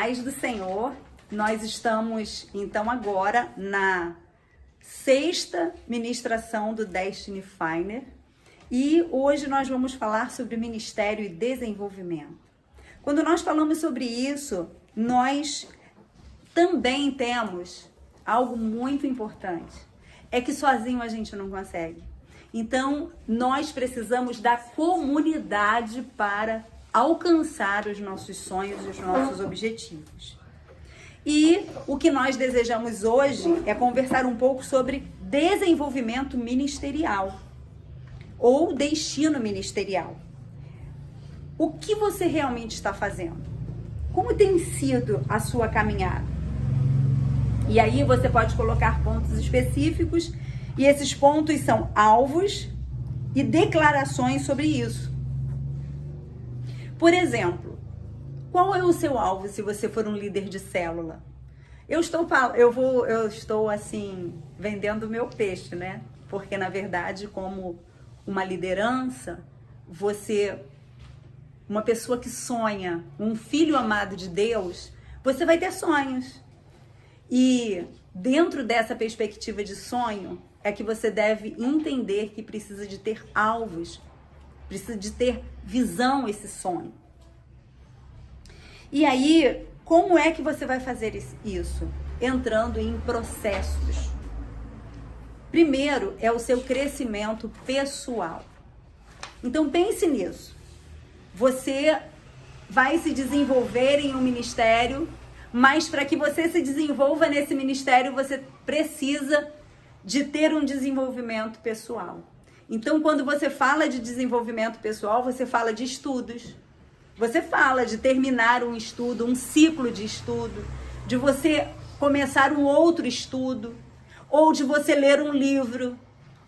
paz do Senhor. Nós estamos, então, agora na 6ª ministração do Destiny Finder e hoje nós vamos falar sobre ministério e desenvolvimento. Quando nós falamos sobre isso, nós também temos algo muito importante, é que sozinho a gente não consegue. Então, nós precisamos da comunidade para alcançar os nossos sonhos e os nossos objetivos. E o que nós desejamos hoje é conversar um pouco sobre desenvolvimento ministerial ou destino ministerial. O que você realmente está fazendo? Como tem sido a sua caminhada? E aí você pode colocar pontos específicos e esses pontos são alvos e declarações sobre isso. Por exemplo, qual é o seu alvo se você for um líder de célula? Eu estou assim, vendendo o meu peixe, né? Porque na verdade, como uma liderança, uma pessoa que sonha, um filho amado de Deus, você vai ter sonhos. E dentro dessa perspectiva de sonho, é que você deve entender que precisa de ter alvos, precisa de ter visão esse sonho. E aí, como é que você vai fazer isso? Entrando em processos. Primeiro é o seu crescimento pessoal. Então pense nisso. Você vai se desenvolver em um ministério, mas para que você se desenvolva nesse ministério, você precisa de ter um desenvolvimento pessoal. Então, quando você fala de desenvolvimento pessoal, você fala de estudos. Você fala de terminar um estudo, um ciclo de estudo, de você começar um outro estudo, ou de você ler um livro,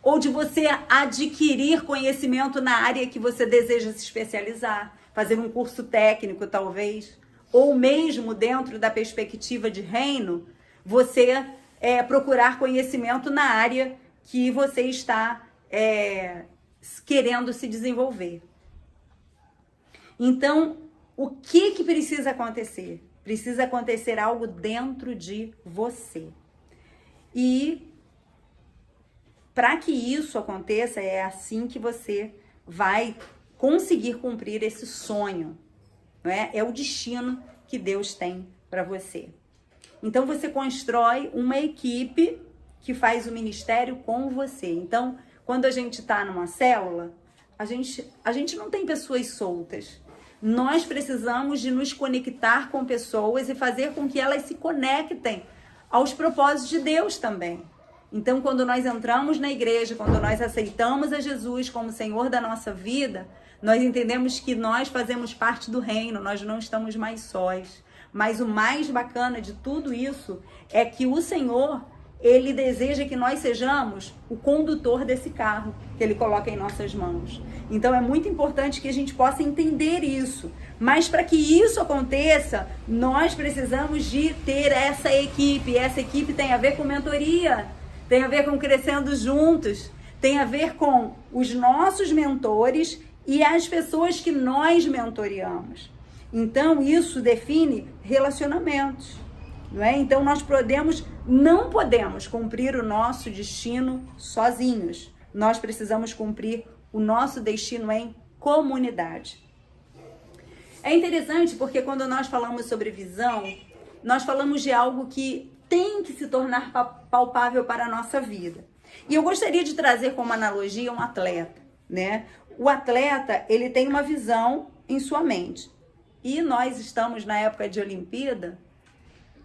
ou de você adquirir conhecimento na área que você deseja se especializar, fazer um curso técnico talvez, ou mesmo dentro da perspectiva de reino, você procurar conhecimento na área que você está querendo se desenvolver. Então, o que precisa acontecer? Precisa acontecer algo dentro de você. E para que isso aconteça, é assim que você vai conseguir cumprir esse sonho, não é? É o destino que Deus tem para você. Então, você constrói uma equipe que faz o ministério com você. Então, quando a gente está numa célula, a gente não tem pessoas soltas. Nós precisamos de nos conectar com pessoas e fazer com que elas se conectem aos propósitos de Deus também. Então, quando nós entramos na igreja, quando nós aceitamos a Jesus como Senhor da nossa vida, nós entendemos que nós fazemos parte do reino, nós não estamos mais sós. Mas o mais bacana de tudo isso é que o Senhor, Ele deseja que nós sejamos o condutor desse carro que Ele coloca em nossas mãos. Então é muito importante que a gente possa entender isso. Mas para que isso aconteça, nós precisamos de ter essa equipe. Essa equipe tem a ver com mentoria, tem a ver com crescendo juntos, tem a ver com os nossos mentores e as pessoas que nós mentoreamos. Então, isso define relacionamentos, não é? Então, nós não podemos cumprir o nosso destino sozinhos. Nós precisamos cumprir o nosso destino em comunidade. É interessante porque quando nós falamos sobre visão, nós falamos de algo que tem que se tornar palpável para a nossa vida. E eu gostaria de trazer como analogia um atleta, né? O atleta, ele tem uma visão em sua mente. E nós estamos na época de Olimpíada.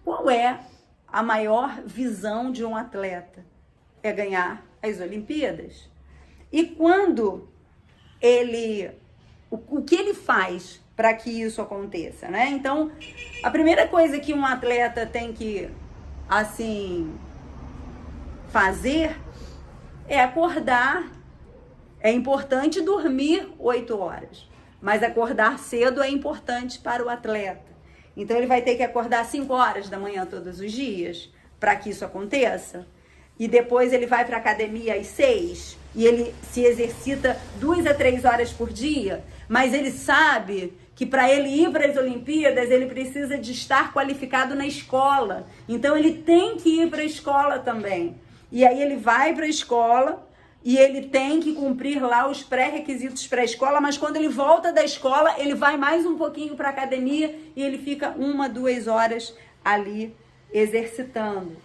Qual é a maior visão de um atleta? É ganhar as Olimpíadas. E quando o que ele faz para que isso aconteça, né? Então, a primeira coisa que um atleta tem que, assim, fazer é acordar. É importante dormir 8 horas. Mas acordar cedo é importante para o atleta. Então, ele vai ter que acordar 5 horas da manhã todos os dias para que isso aconteça. E depois ele vai para a academia às 6 e ele se exercita 2 a 3 horas por dia. Mas ele sabe que para ele ir para as Olimpíadas, ele precisa de estar qualificado na escola. Então, ele tem que ir para a escola também. E aí, ele vai para a escola e ele tem que cumprir lá os pré-requisitos para a escola, mas quando ele volta da escola, ele vai mais um pouquinho para a academia e ele fica 1, 2 horas ali exercitando.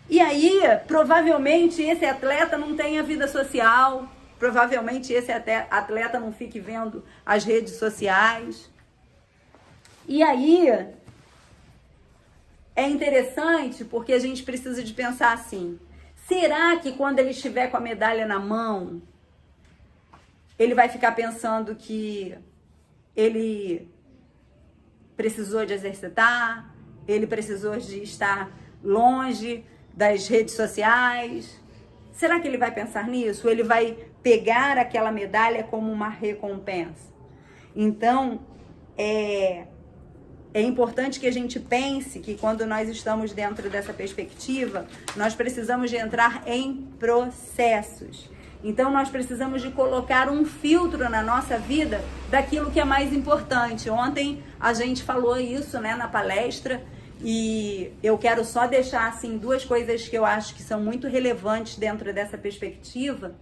E aí, provavelmente, esse atleta não tenha vida social, provavelmente esse atleta não fique vendo as redes sociais. E aí, é interessante porque a gente precisa de pensar assim, será que quando ele estiver com a medalha na mão, ele vai ficar pensando que ele precisou de exercitar, ele precisou de estar longe das redes sociais? Será que ele vai pensar nisso? Ou ele vai pegar aquela medalha como uma recompensa? Então, é importante que a gente pense que quando nós estamos dentro dessa perspectiva, nós precisamos de entrar em processos. Então, nós precisamos de colocar um filtro na nossa vida daquilo que é mais importante. Ontem a gente falou isso, né, na palestra, e eu quero só deixar assim 2 coisas que eu acho que são muito relevantes dentro dessa perspectiva.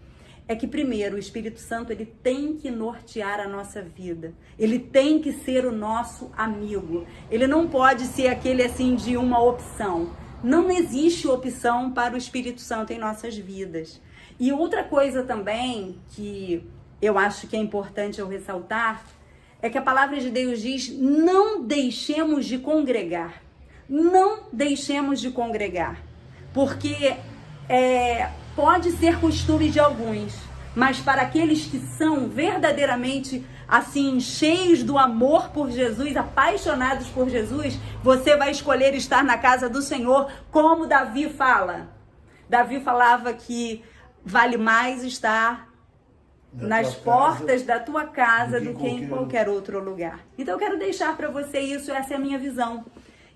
É que primeiro, o Espírito Santo, ele tem que nortear a nossa vida. Ele tem que ser o nosso amigo. Ele não pode ser aquele assim de uma opção. Não existe opção para o Espírito Santo em nossas vidas. E outra coisa também que eu acho que é importante eu ressaltar é que a palavra de Deus diz: não deixemos de congregar. Não deixemos de congregar. Porque pode ser costume de alguns, mas para aqueles que são verdadeiramente assim, cheios do amor por Jesus, apaixonados por Jesus, você vai escolher estar na casa do Senhor, como Davi fala. Davi falava que vale mais estar nas portas da tua casa do que em qualquer outro lugar. Então eu quero deixar para você isso, essa é a minha visão.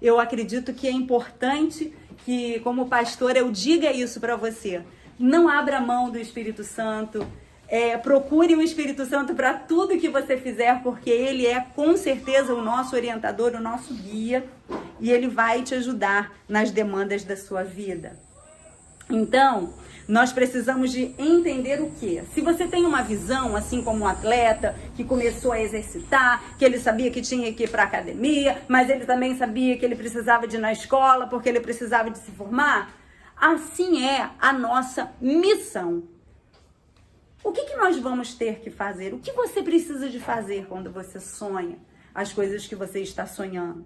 Eu acredito que é importante que, como pastor, eu diga isso para você. Não abra mão do Espírito Santo. Procure o Espírito Santo para tudo que você fizer, porque ele é com certeza o nosso orientador, o nosso guia, e ele vai te ajudar nas demandas da sua vida. Então, nós precisamos de entender o quê? Se você tem uma visão, assim como um atleta que começou a exercitar, que ele sabia que tinha que ir para a academia, mas ele também sabia que ele precisava de ir na escola, porque ele precisava de se formar, assim é a nossa missão. O que nós vamos ter que fazer? O que você precisa de fazer quando você sonha as coisas que você está sonhando?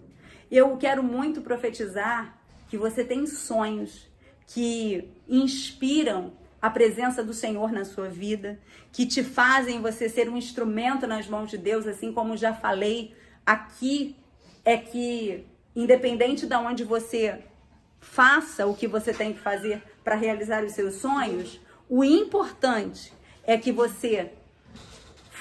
Eu quero muito profetizar que você tem sonhos que inspiram a presença do Senhor na sua vida, que te fazem você ser um instrumento nas mãos de Deus, assim como já falei aqui, é que independente de onde você faça o que você tem que fazer para realizar os seus sonhos, o importante é que você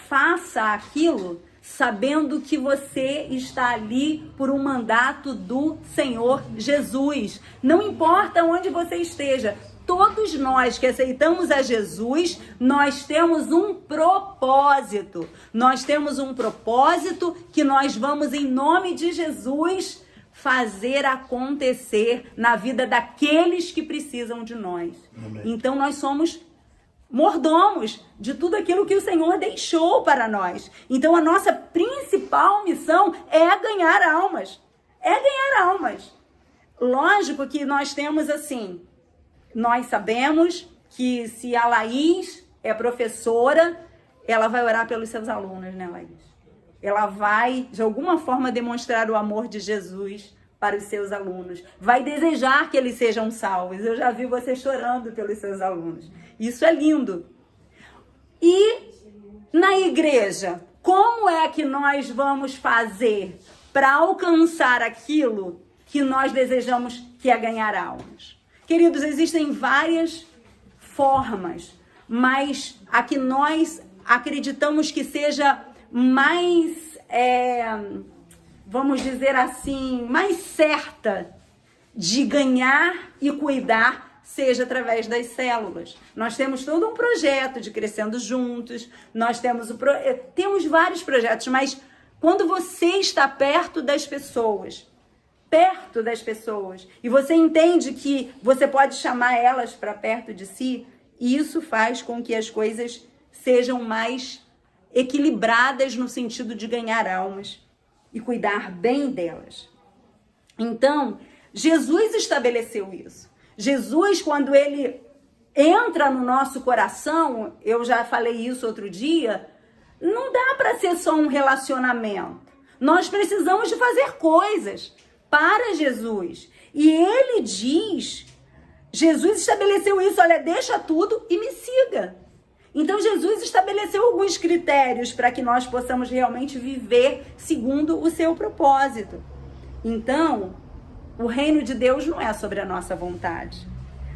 faça aquilo sabendo que você está ali por um mandato do Senhor Jesus. Não importa onde você esteja, todos nós que aceitamos a Jesus, nós temos um propósito. Nós temos um propósito que nós vamos, em nome de Jesus, fazer acontecer na vida daqueles que precisam de nós. Amém. Então nós somos mordomos de tudo aquilo que o Senhor deixou para nós. Então a nossa principal missão é ganhar almas. É ganhar almas. Lógico que nós temos assim, nós sabemos que se a Laís é professora, ela vai orar pelos seus alunos, né, Laís? Ela vai, de alguma forma, demonstrar o amor de Jesus para os seus alunos. Vai desejar que eles sejam salvos. Eu já vi você chorando pelos seus alunos. Isso é lindo. E na igreja, como é que nós vamos fazer para alcançar aquilo que nós desejamos, que é ganhar almas? Queridos, existem várias formas, mas a que nós acreditamos que seja mais, vamos dizer assim, mais certa de ganhar e cuidar, seja através das células. Nós temos todo um projeto de Crescendo Juntos, nós temos vários projetos, mas Quando você está perto das pessoas, e você entende que você pode chamar elas para perto de si, isso faz com que as coisas sejam mais equilibradas no sentido de ganhar almas e cuidar bem delas. Então, Jesus estabeleceu isso. Jesus, quando ele entra no nosso coração, eu já falei isso outro dia, não dá para ser só um relacionamento. Nós precisamos de fazer coisas para Jesus. E ele diz, Jesus estabeleceu isso, olha, deixa tudo e me siga. Então Jesus estabeleceu alguns critérios para que nós possamos realmente viver segundo o seu propósito. Então, o reino de Deus não é sobre a nossa vontade,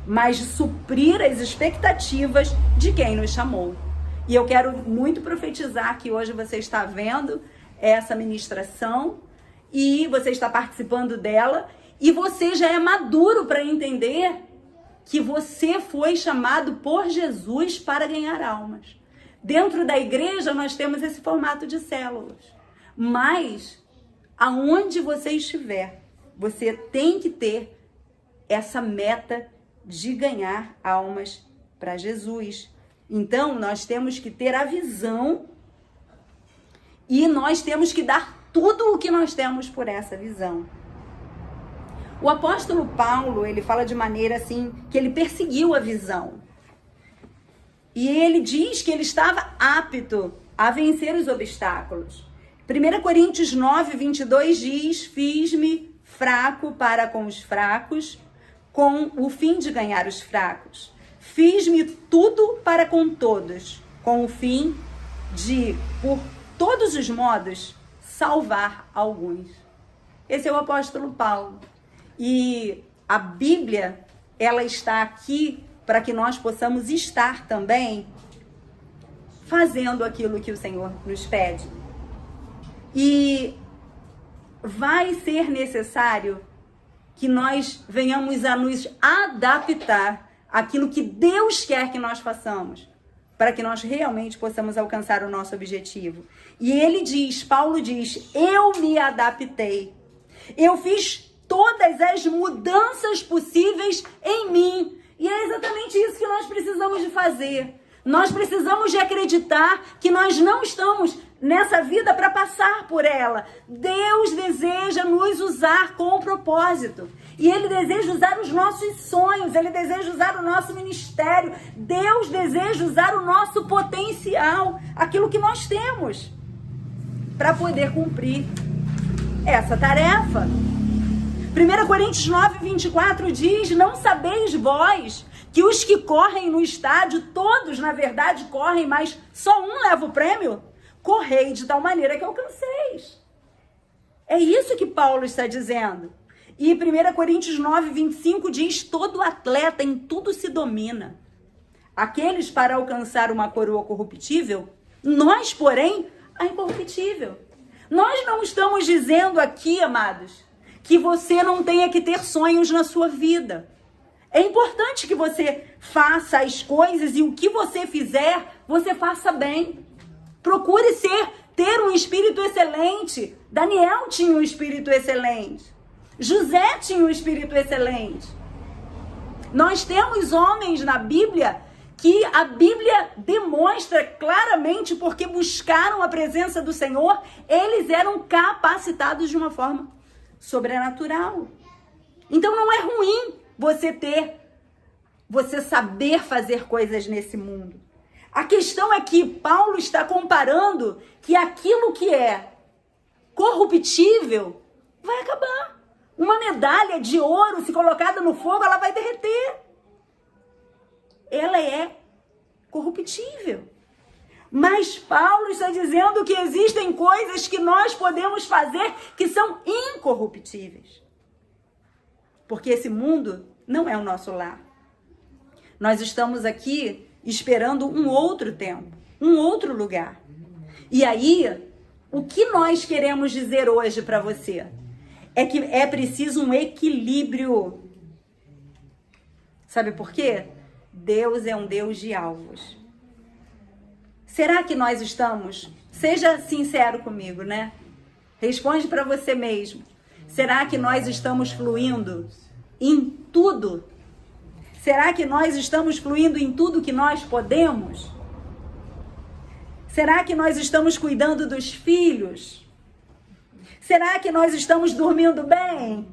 mas suprir as expectativas de quem nos chamou. E eu quero muito profetizar que hoje você está vendo essa ministração e você está participando dela e você já é maduro para entender que você foi chamado por Jesus para ganhar almas. Dentro da igreja nós temos esse formato de células, mas aonde você estiver, você tem que ter essa meta de ganhar almas para Jesus. Então, nós temos que ter a visão e nós temos que dar tudo o que nós temos por essa visão. O apóstolo Paulo, ele fala de maneira assim, que ele perseguiu a visão. E ele diz que ele estava apto a vencer os obstáculos. 1 Coríntios 9, 22 diz, fiz-me fraco para com os fracos, com o fim de ganhar os fracos. Fiz-me tudo para com todos, com o fim de, por todos os modos, salvar alguns. Esse é o apóstolo Paulo. E a Bíblia, ela está aqui para que nós possamos estar também fazendo aquilo que o Senhor nos pede. E vai ser necessário que nós venhamos a nos adaptar àquilo que Deus quer que nós façamos, para que nós realmente possamos alcançar o nosso objetivo. E ele diz, Paulo diz, eu me adaptei. Eu fiz todas as mudanças possíveis em mim. E é exatamente isso que nós precisamos de fazer. Nós precisamos de acreditar que nós não estamos nessa vida para passar por ela. Deus deseja nos usar com propósito. E Ele deseja usar os nossos sonhos, Ele deseja usar o nosso ministério. Deus deseja usar o nosso potencial, aquilo que nós temos, para poder cumprir essa tarefa. 1 Coríntios 9, 24 diz, não sabeis vós que os que correm no estádio, todos na verdade correm, mas só um leva o prêmio? Correi de tal maneira que alcanceis. É isso que Paulo está dizendo. E 1 Coríntios 9, 25 diz, todo atleta em tudo se domina. Aqueles para alcançar uma coroa corruptível, nós, porém, a incorruptível. Nós não estamos dizendo aqui, amados, que você não tenha que ter sonhos na sua vida. É importante que você faça as coisas e o que você fizer, você faça bem. Procure ter um espírito excelente. Daniel tinha um espírito excelente. José tinha um espírito excelente. Nós temos homens na Bíblia que a Bíblia demonstra claramente porque buscaram a presença do Senhor, eles eram capacitados de uma forma sobrenatural. Então não é ruim você saber fazer coisas nesse mundo. A questão é que Paulo está comparando que aquilo que é corruptível vai acabar. Uma medalha de ouro, se colocada no fogo, ela vai derreter. Ela é corruptível. Mas Paulo está dizendo que existem coisas que nós podemos fazer que são incorruptíveis. Porque esse mundo não é o nosso lar. Nós estamos aqui esperando um outro tempo, um outro lugar. E aí, o que nós queremos dizer hoje para você? É que é preciso um equilíbrio. Sabe por quê? Deus é um Deus de alvos. Será que nós estamos? Seja sincero comigo, né? Responde para você mesmo. Será que nós estamos fluindo em tudo? Será que nós estamos fluindo em tudo que nós podemos? Será que nós estamos cuidando dos filhos? Será que nós estamos dormindo bem?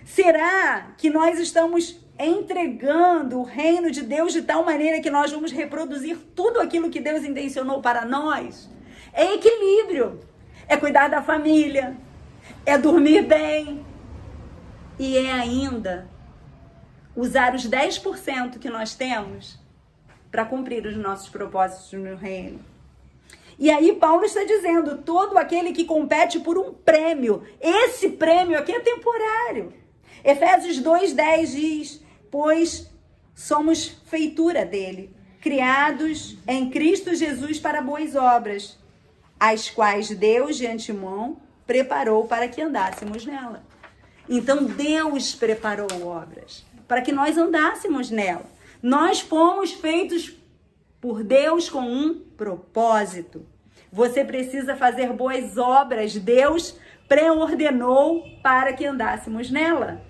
Será que nós estamos entregando o reino de Deus de tal maneira que nós vamos reproduzir tudo aquilo que Deus intencionou para nós? É equilíbrio, é cuidar da família, é dormir bem e é ainda usar os 10% que nós temos para cumprir os nossos propósitos no reino. E aí Paulo está dizendo, todo aquele que compete por um prêmio, esse prêmio aqui é temporário. Efésios 2:10 diz, pois somos feitura dele, criados em Cristo Jesus para boas obras, as quais Deus de antemão preparou para que andássemos nela. Então Deus preparou obras para que nós andássemos nela. Nós fomos feitos por Deus com um propósito. Você precisa fazer boas obras. Deus pré-ordenou para que andássemos nela.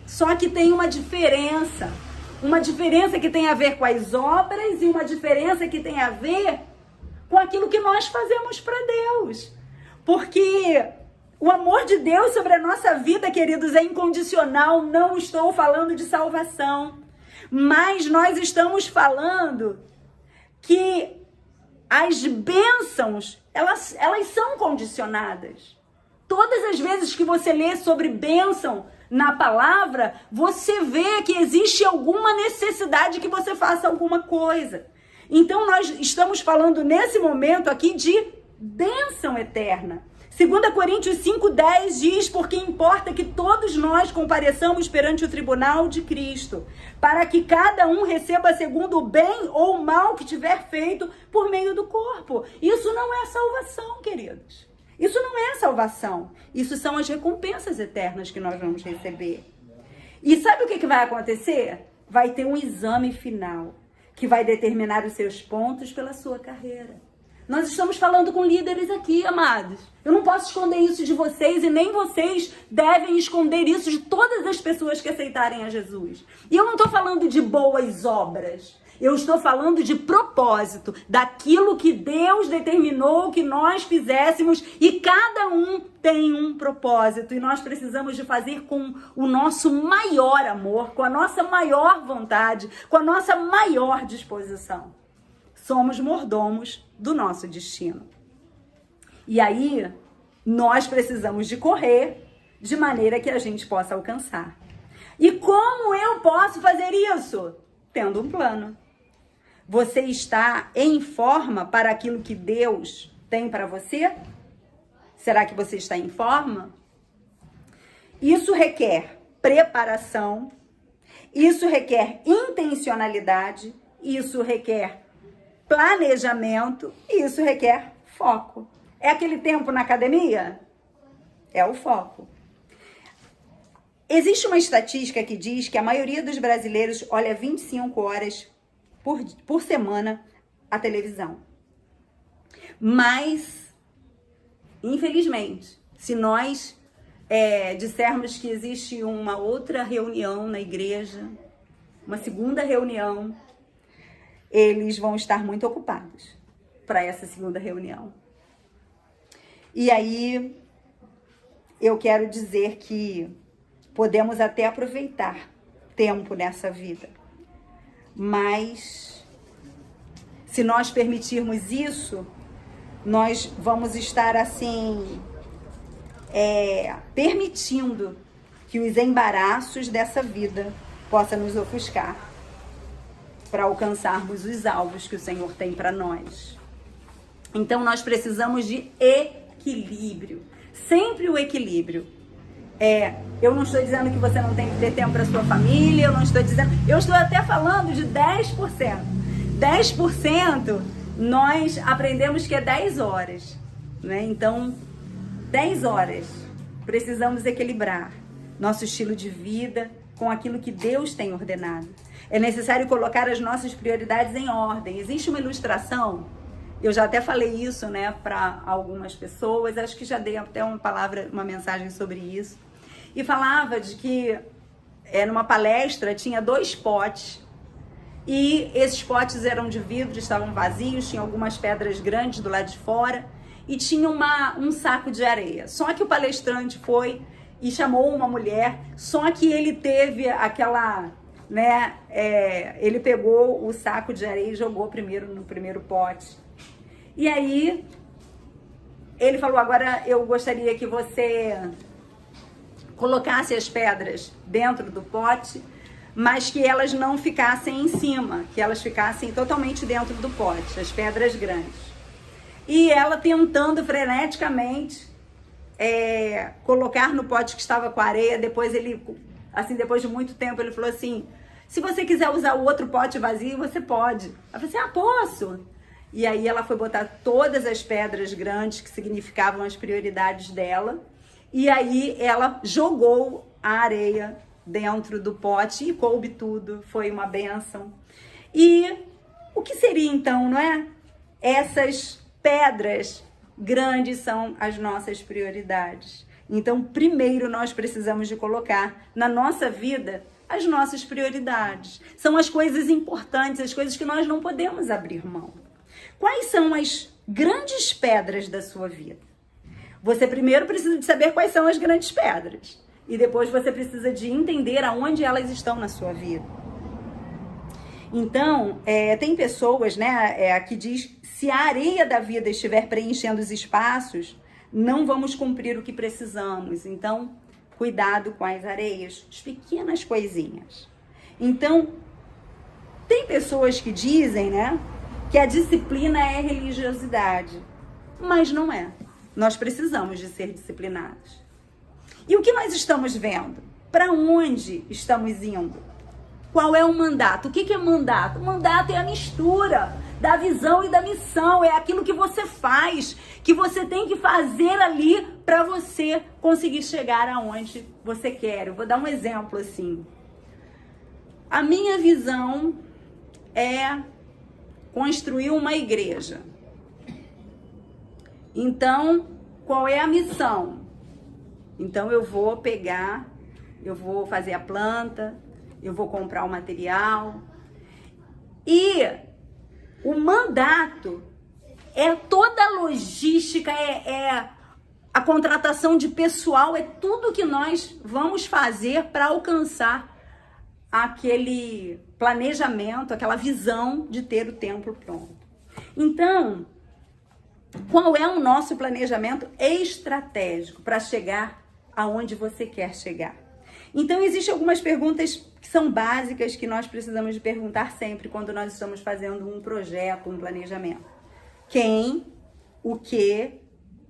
Só que tem uma diferença que tem a ver com as obras e uma diferença que tem a ver com aquilo que nós fazemos para Deus. Porque o amor de Deus sobre a nossa vida, queridos, é incondicional. Não estou falando de salvação, mas nós estamos falando que as bênçãos, elas são condicionadas. Todas as vezes que você lê sobre bênção na palavra, você vê que existe alguma necessidade que você faça alguma coisa. Então nós estamos falando nesse momento aqui de bênção eterna. 2 Coríntios 5:10 diz, porque importa que todos nós compareçamos perante o tribunal de Cristo, para que cada um receba segundo o bem ou o mal que tiver feito por meio do corpo. Isso não é salvação, queridos. Isso não é salvação. Isso são as recompensas eternas que nós vamos receber. E sabe o que vai acontecer? Vai ter um exame final que vai determinar os seus pontos pela sua carreira. Nós estamos falando com líderes aqui, amados. Eu não posso esconder isso de vocês e nem vocês devem esconder isso de todas as pessoas que aceitarem a Jesus. E eu não estou falando de boas obras. Eu estou falando de propósito, daquilo que Deus determinou que nós fizéssemos, e cada um tem um propósito e nós precisamos de fazer com o nosso maior amor, com a nossa maior vontade, com a nossa maior disposição. Somos mordomos do nosso destino. E aí, nós precisamos de correr de maneira que a gente possa alcançar. E como eu posso fazer isso? Tendo um plano. Você está em forma para aquilo que Deus tem para você? Será que você está em forma? Isso requer preparação, isso requer intencionalidade, isso requer planejamento e isso requer foco. É aquele tempo na academia? É o foco. Existe uma estatística que diz que a maioria dos brasileiros olha 25 horas por semana a televisão. Mas, infelizmente, se nós dissermos que existe uma outra reunião na igreja, uma segunda reunião, eles vão estar muito ocupados para essa segunda reunião. E aí, eu quero dizer que podemos até aproveitar tempo nessa vida, mas se nós permitirmos isso, nós vamos estar assim, permitindo que os embaraços dessa vida possam nos ofuscar para alcançarmos os alvos que o Senhor tem para nós. Então nós precisamos de equilíbrio, sempre o equilíbrio. Eu não estou dizendo que você não tem que ter tempo para sua família, eu estou até falando de 10%. 10% nós aprendemos que é 10 horas, né? Então, 10 horas. Precisamos equilibrar nosso estilo de vida com aquilo que Deus tem ordenado. É necessário colocar as nossas prioridades em ordem. Existe uma ilustração Eu já até falei isso, né, para algumas pessoas, acho que já dei até uma mensagem sobre isso. E falava de que numa palestra tinha 2 potes e esses potes eram de vidro, estavam vazios, tinha algumas pedras grandes do lado de fora e tinha um saco de areia. Só que o palestrante foi e chamou uma mulher, só que ele teve aquela, né, ele pegou o saco de areia e jogou primeiro no primeiro pote. E aí, ele falou, agora eu gostaria que você colocasse as pedras dentro do pote, mas que elas não ficassem em cima, que elas ficassem totalmente dentro do pote, as pedras grandes. E ela tentando freneticamente colocar no pote que estava com areia, depois ele, assim, depois de muito tempo, ele falou assim, se você quiser usar o outro pote vazio, você pode. Ela falou assim, posso? E aí ela foi botar todas as pedras grandes que significavam as prioridades dela. E aí ela jogou a areia dentro do pote e coube tudo. Foi uma bênção. E o que seria então, não é? Essas pedras grandes são as nossas prioridades. Então, primeiro nós precisamos de colocar na nossa vida as nossas prioridades. São as coisas importantes, as coisas que nós não podemos abrir mão. Quais são as grandes pedras da sua vida? Você primeiro precisa de saber quais são as grandes pedras. E depois você precisa de entender aonde elas estão na sua vida. Então, tem pessoas, né, que diz, se a areia da vida estiver preenchendo os espaços, não vamos cumprir o que precisamos. Então, cuidado com as areias, as pequenas coisinhas. Então, tem pessoas que dizem, né, que a disciplina é religiosidade, mas não é. Nós precisamos de ser disciplinados. E o que nós estamos vendo? Para onde estamos indo? Qual é o mandato? O que é mandato? O mandato é a mistura da visão e da missão. É aquilo que você faz, que você tem que fazer ali para você conseguir chegar aonde você quer. Eu vou dar um exemplo assim. A minha visão é construir uma igreja. Então, qual é a missão? Então, eu vou fazer a planta, eu vou comprar o material. E o mandato é toda a logística, a contratação de pessoal, é tudo que nós vamos fazer para alcançar aquele planejamento, aquela visão de ter o templo pronto. Então, qual é o nosso planejamento estratégico para chegar aonde você quer chegar? Então, existem algumas perguntas que são básicas que nós precisamos de perguntar sempre quando nós estamos fazendo um projeto, um planejamento. Quem, o que,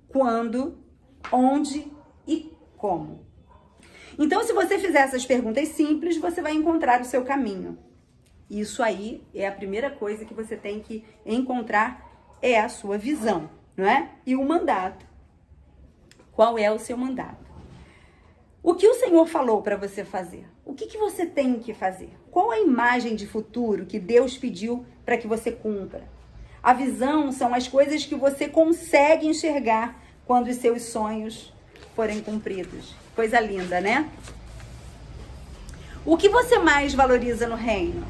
quando, onde e como. Então, se você fizer essas perguntas simples, você vai encontrar o seu caminho. Isso aí é a primeira coisa que você tem que encontrar, é a sua visão, não é? E o mandato. Qual é o seu mandato? O que o Senhor falou para você fazer? O que você tem que fazer? Qual a imagem de futuro que Deus pediu para que você cumpra? A visão são as coisas que você consegue enxergar quando os seus sonhos forem cumpridos. Coisa linda, né? O que você mais valoriza no reino?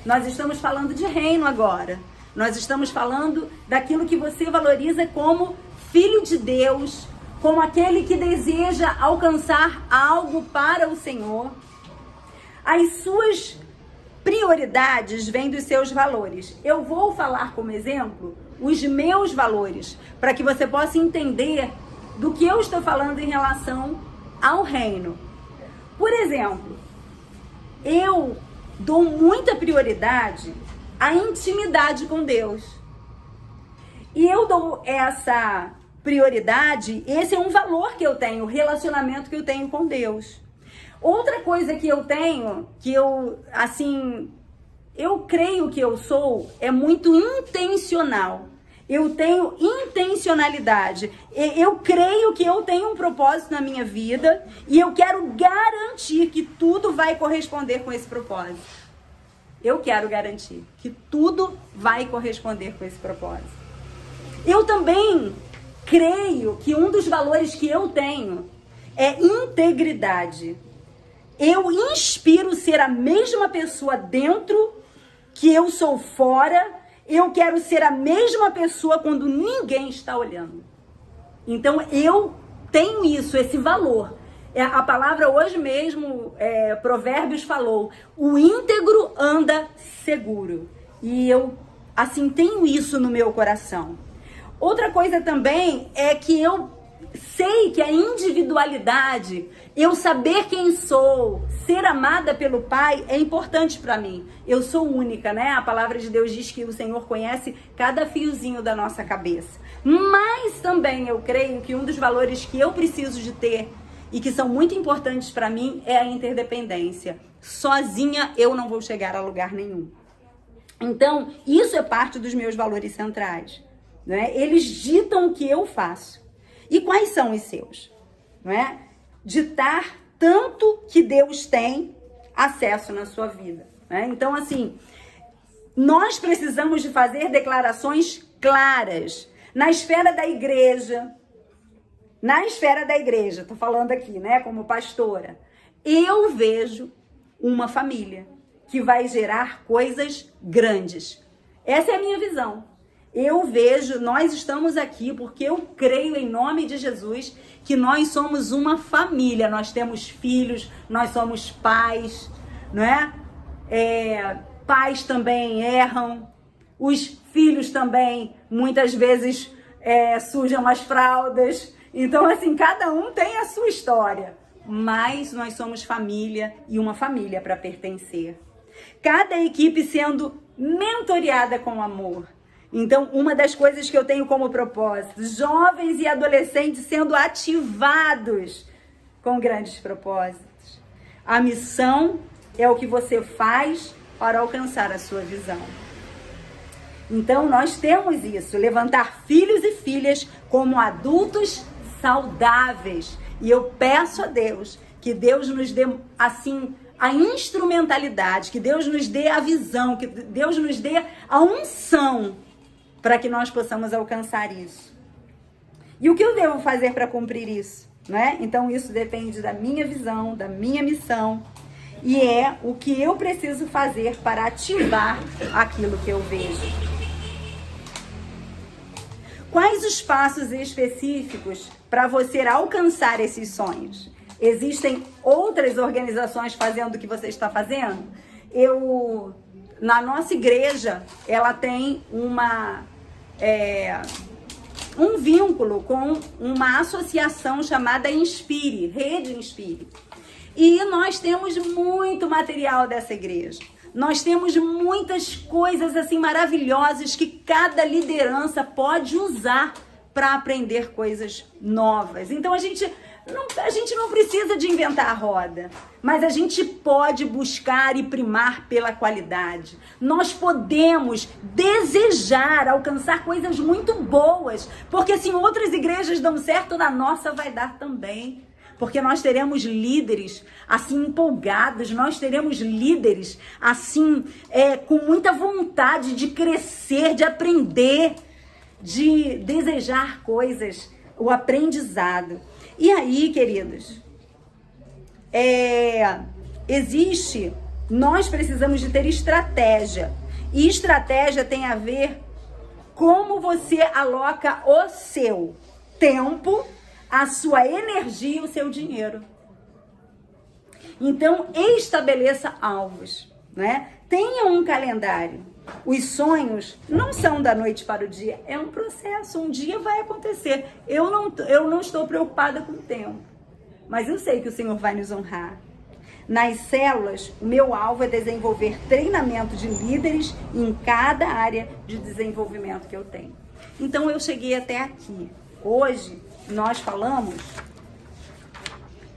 Nós estamos falando de reino agora. Nós estamos falando daquilo que você valoriza como filho de Deus, como aquele que deseja alcançar algo para o Senhor. As suas prioridades vêm dos seus valores. Eu vou falar como exemplo os meus valores, para que você possa entender do que eu estou falando em relação ao reino. Por exemplo, eu dou muita prioridade à intimidade com Deus. E eu dou essa prioridade, esse é um valor que eu tenho, o relacionamento que eu tenho com Deus. Outra coisa que eu tenho, que eu creio que eu sou, é muito intencional. Eu tenho intencionalidade. Eu creio que eu tenho um propósito na minha vida e eu quero garantir que tudo vai corresponder com esse propósito. Eu quero garantir que tudo vai corresponder com esse propósito. Eu também creio que um dos valores que eu tenho é integridade. Eu inspiro ser a mesma pessoa dentro que eu sou fora. Eu quero ser a mesma pessoa quando ninguém está olhando. Então eu tenho isso, esse valor. A palavra hoje mesmo, Provérbios falou, o íntegro anda seguro. E eu, assim, tenho isso no meu coração. Outra coisa também é que eu sei que a individualidade, eu saber quem sou, ser amada pelo Pai é importante para mim. Eu sou única, né? A palavra de Deus diz que o Senhor conhece cada fiozinho da nossa cabeça. Mas também eu creio que um dos valores que eu preciso de ter e que são muito importantes para mim é a interdependência. Sozinha eu não vou chegar a lugar nenhum. Então, isso é parte dos meus valores centrais, né? Eles ditam o que eu faço. E quais são os seus? Não é? Ditar tanto que Deus tem acesso na sua vida, né? Então, assim, nós precisamos de fazer declarações claras na esfera da igreja. Na esfera da igreja, tô falando aqui, né, como pastora. Eu vejo uma família que vai gerar coisas grandes. Essa é a minha visão. Eu vejo, nós estamos aqui porque eu creio em nome de Jesus que nós somos uma família. Nós temos filhos, nós somos pais, não é? Pais também erram, os filhos também muitas vezes sujam as fraldas. Então, assim, cada um tem a sua história, mas nós somos família e uma família para pertencer. Cada equipe sendo mentoreada com amor. Então, uma das coisas que eu tenho como propósito, jovens e adolescentes sendo ativados com grandes propósitos. A missão é o que você faz para alcançar a sua visão. Então, nós temos isso, levantar filhos e filhas como adultos saudáveis. E eu peço a Deus que Deus nos dê, assim, a instrumentalidade, que Deus nos dê a visão, que Deus nos dê a unção para que nós possamos alcançar isso. E o que eu devo fazer para cumprir isso, né? Então isso depende da minha visão, da minha missão, e é o que eu preciso fazer para ativar aquilo que eu vejo. Quais os passos específicos para você alcançar esses sonhos? Existem outras organizações fazendo o que você está fazendo? Na nossa igreja, ela tem um vínculo com uma associação chamada Inspire, Rede Inspire. E nós temos muito material dessa igreja. Nós temos muitas coisas assim maravilhosas que cada liderança pode usar para aprender coisas novas. Então a gente não precisa de inventar a roda, mas a gente pode buscar e primar pela qualidade. Nós podemos desejar alcançar coisas muito boas, porque se outras igrejas dão certo, na nossa vai dar também. Porque nós teremos líderes assim empolgados, nós teremos líderes assim com muita vontade de crescer, de aprender, de desejar coisas, o aprendizado. E aí, queridos, nós precisamos de ter estratégia. E estratégia tem a ver como você aloca o seu tempo, a sua energia e o seu dinheiro. Então, estabeleça alvos, né? Tenha um calendário. Os sonhos não são da noite para o dia, é um processo, um dia vai acontecer. Eu não estou preocupada com o tempo, mas eu sei que o Senhor vai nos honrar. Nas células, o meu alvo é desenvolver treinamento de líderes em cada área de desenvolvimento que eu tenho. Então, eu cheguei até aqui. Hoje, nós falamos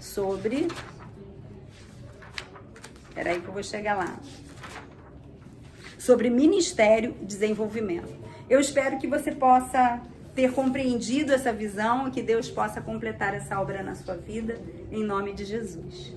sobre... Espera aí que eu vou chegar lá. Sobre Ministério e Desenvolvimento. Eu espero que você possa ter compreendido essa visão e que Deus possa completar essa obra na sua vida, em nome de Jesus.